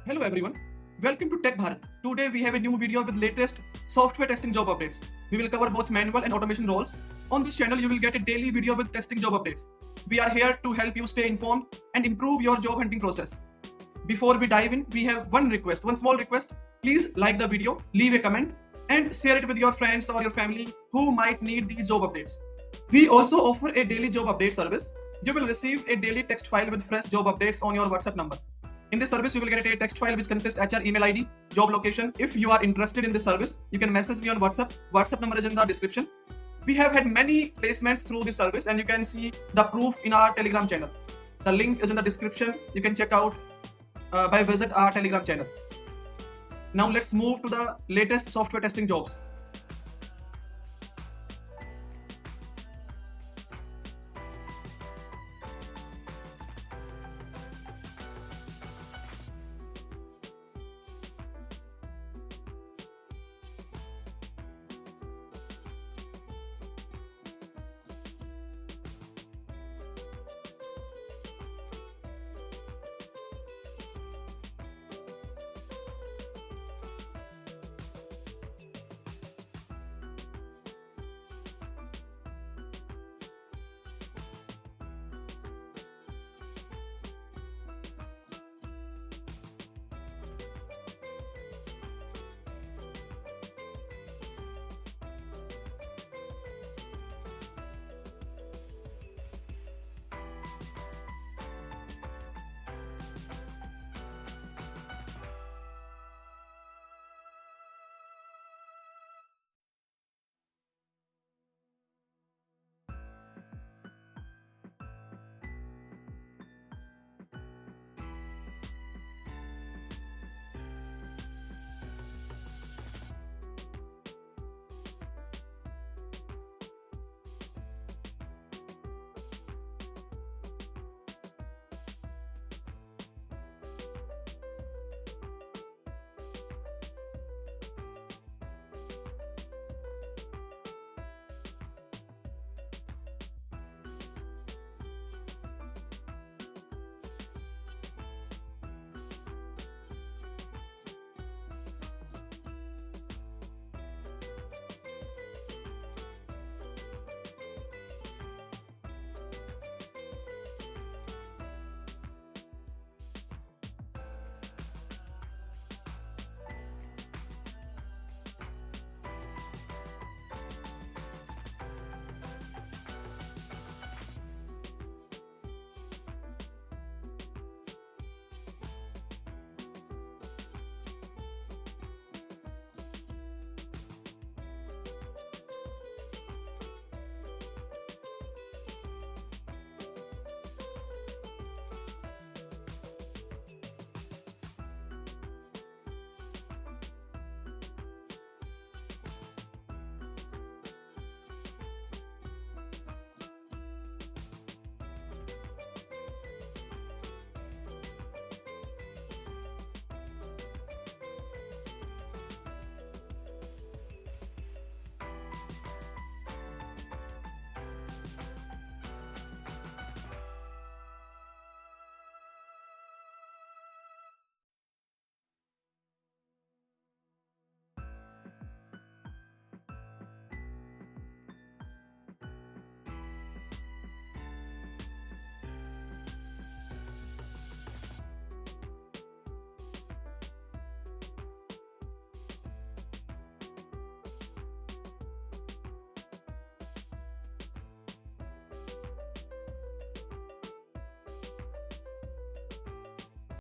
Hello everyone, welcome to Tech Bharat. Today we have a new video with latest software testing job updates. We will cover both manual and automation roles. On this channel you will get a daily video with testing job updates. We are here to help you stay informed and improve your job hunting process. Before we dive in, we have one small request. Please like the video, leave a comment and share it with your friends or your family who might need these job updates. We also offer a daily job update service. You will receive a daily text file with fresh job updates on your WhatsApp number. In this service, you will get a text file which consists HR, email ID, job location. If you are interested in this service, you can message me on WhatsApp. WhatsApp number is in the description. We have had many placements through this service and you can see the proof in our Telegram channel. The link is in the description. You can check out by visit our Telegram channel. Now let's move to the latest software testing jobs.